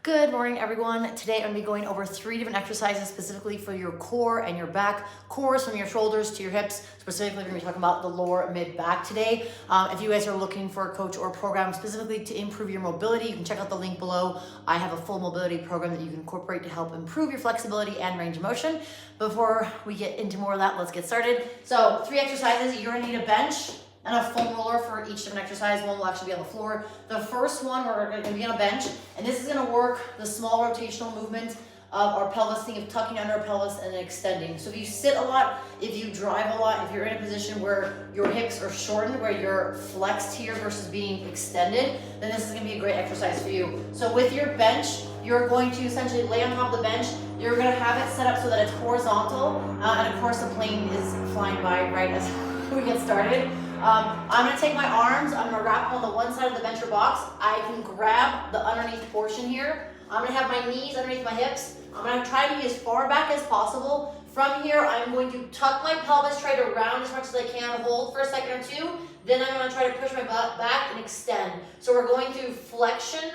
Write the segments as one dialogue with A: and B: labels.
A: Good morning, everyone. Today I'm going to be going over 3 different exercises specifically for your core and your back. Core is from your shoulders to your hips. Specifically, we're going to be talking about the lower mid-back today. If you guys are looking for a coach or a program specifically to improve your mobility, you can check out the link below. I have a full mobility program that you can incorporate to help improve your flexibility and range of motion. Before we get into more of that, let's get started. So 3 exercises. You're going to need a bench and a foam roller for each different exercise. One will actually be on the floor. The first one, we're going to be on a bench, and this is going to work the small rotational movement of our pelvis, think of tucking under our pelvis and then extending. So if you sit a lot, if you drive a lot, if you're in a position where your hips are shortened, where you're flexed here versus being extended, then this is going to be a great exercise for you. So with your bench, you're going to essentially lay on top of the bench. You're going to have it set up so that it's horizontal, and of course the plane is flying by right as we get started. I'm going to take my arms, I'm going to wrap them on the one side of the bench or box. I can grab the underneath portion here. I'm going to have my knees underneath my hips. I'm going to try to be as far back as possible. From here, I'm going to tuck my pelvis, try to round as much as I can, hold for a second or two. Then I'm going to try to push my butt back and extend. So we're going through flexion,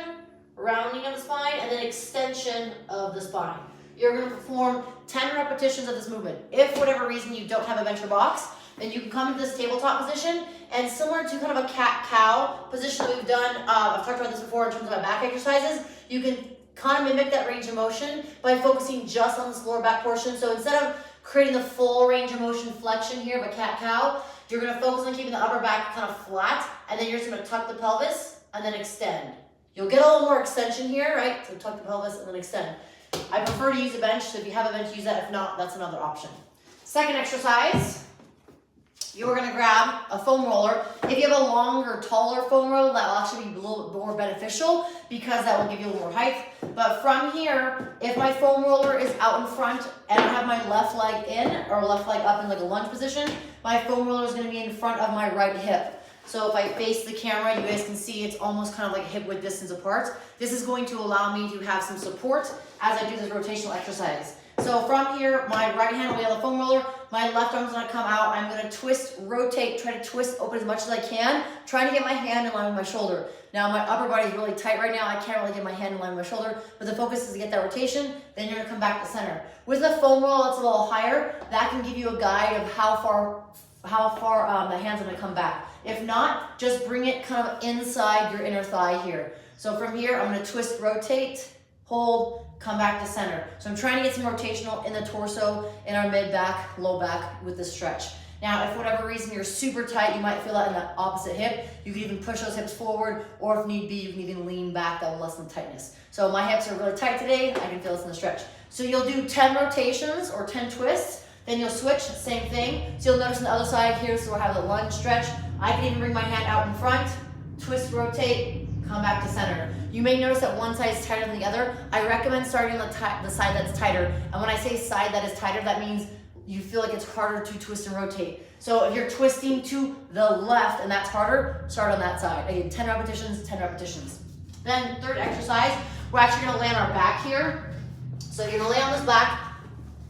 A: rounding of the spine, and then extension of the spine. You're going to perform 10 repetitions of this movement. If for whatever reason you don't have a bench or box, then you can come into this tabletop position, and similar to kind of a cat-cow position that we've done, I've talked about this before in terms of my back exercises, you can kind of mimic that range of motion by focusing just on this lower back portion. So instead of creating the full range of motion flexion here of a cat-cow, you're going to focus on keeping the upper back kind of flat, and then you're just going to tuck the pelvis and then extend. You'll get a little more extension here, right? So tuck the pelvis and then extend. I prefer to use a bench, so if you have a bench, use that. If not, that's another option. Second exercise, you're going to grab a foam roller. If you have a longer, taller foam roller, that will actually be a little bit more beneficial because that will give you a little more height. But from here, if my foam roller is out in front and I have my left leg in or left leg up in like a lunge position, my foam roller is going to be in front of my right hip. So if I face the camera, you guys can see it's almost kind of like hip width distance apart. This is going to allow me to have some support as I do this rotational exercise. So from here, my right hand will be on the foam roller, my left arm is going to come out. I'm going to twist, rotate, try to twist open as much as I can, trying to get my hand in line with my shoulder. Now my upper body is really tight right now. I can't really get my hand in line with my shoulder, but the focus is to get that rotation. Then you're going to come back to center. With the foam roll that's a little higher, that can give you a guide of how far the hand's going to come back. If not, just bring it kind of inside your inner thigh here. So from here, I'm going to twist, rotate, hold, come back to center. So I'm trying to get some rotational in the torso, in our mid-back, low back with this stretch. Now, if for whatever reason you're super tight, you might feel that in the opposite hip. You can even push those hips forward, or if need be, you can even lean back. That will lessen the tightness. So my hips are really tight today. I can feel this in the stretch. So you'll do 10 rotations or 10 twists. Then you'll switch, same thing. So you'll notice on the other side here, so we'll have the lunge stretch. I can even bring my hand out in front, twist, rotate, come back to center. You may notice that one side is tighter than the other. I recommend starting on the side that's tighter. And when I say side that is tighter, that means you feel like it's harder to twist and rotate. So if you're twisting to the left and that's harder, start on that side. Again, 10 repetitions, 10 repetitions. Then third exercise, we're actually gonna lay on our back here. So you're gonna lay on this back,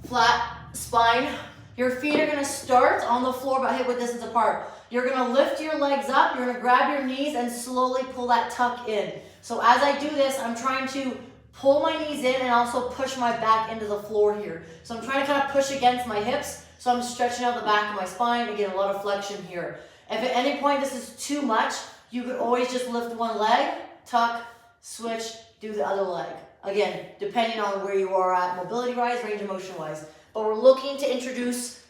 A: flat spine. Your feet are gonna start on the floor about hip width distance apart. You're gonna lift your legs up, you're gonna grab your knees and slowly pull that tuck in. So as I do this, I'm trying to pull my knees in and also push my back into the floor here. So I'm trying to kind of push against my hips, so I'm stretching out the back of my spine. Again, a lot of flexion here. If at any point this is too much, you could always just lift one leg, tuck, switch, do the other leg. Again, depending on where you are at mobility-wise, range of motion-wise. But we're looking to introduce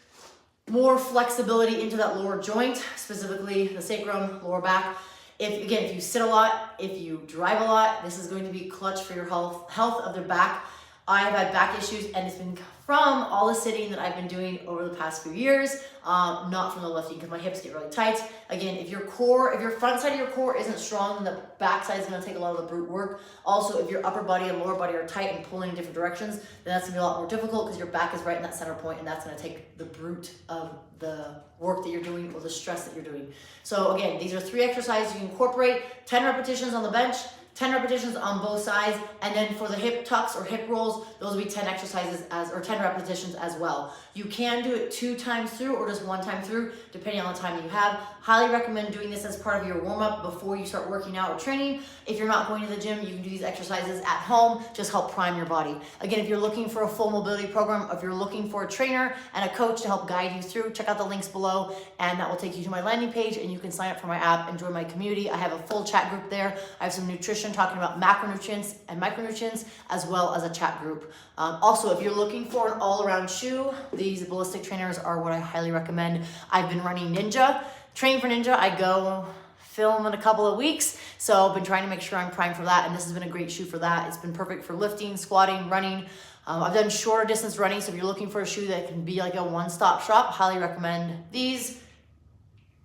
A: more flexibility into that lower joint, specifically the sacrum, lower back. If you sit a lot, if you drive a lot, this is going to be clutch for your health of the back. I've had back issues, and it's been from all the sitting that I've been doing over the past few years, not from the lifting, because my hips get really tight. Again, if your front side of your core isn't strong, then the back side is going to take a lot of the brute work. Also, if your upper body and lower body are tight and pulling in different directions, then that's going to be a lot more difficult because your back is right in that center point, and that's going to take the brute of the work that you're doing or the stress that you're doing. So again, these are 3 exercises you can incorporate, 10 repetitions on the bench, 10 repetitions on both sides, and then for the hip tucks or hip rolls, those will be 10 exercises or 10 repetitions as well. You can do it 2 times through or just 1 time through, depending on the time that you have. Highly recommend doing this as part of your warm-up before you start working out or training. If you're not going to the gym, you can do these exercises at home, just help prime your body. Again, if you're looking for a full mobility program, if you're looking for a trainer and a coach to help guide you through, check out the links below, and that will take you to my landing page, and you can sign up for my app and join my community. I have a full chat group there. I have some nutrition talking about macronutrients and micronutrients, as well as a chat group. Also, if you're looking for an all-around shoe, these ballistic trainers are what I highly recommend. I've been running Ninja. Training for Ninja, I go film in a couple of weeks, so I've been trying to make sure I'm primed for that, and this has been a great shoe for that. It's been perfect for lifting, squatting, running. I've done shorter distance running, so if you're looking for a shoe that can be like a one-stop shop, highly recommend these.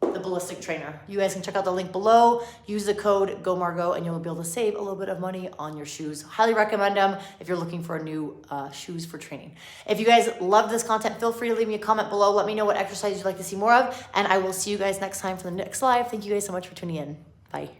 A: The ballistic trainer. You guys can check out the link below, use the code GOMARGO, and you'll be able to save a little bit of money on your shoes. Highly recommend them if you're looking for new shoes for training. If you guys love this content, feel free to leave me a comment below. Let me know what exercise you'd like to see more of, and I will see you guys next time for the next live. Thank you guys so much for tuning in. Bye.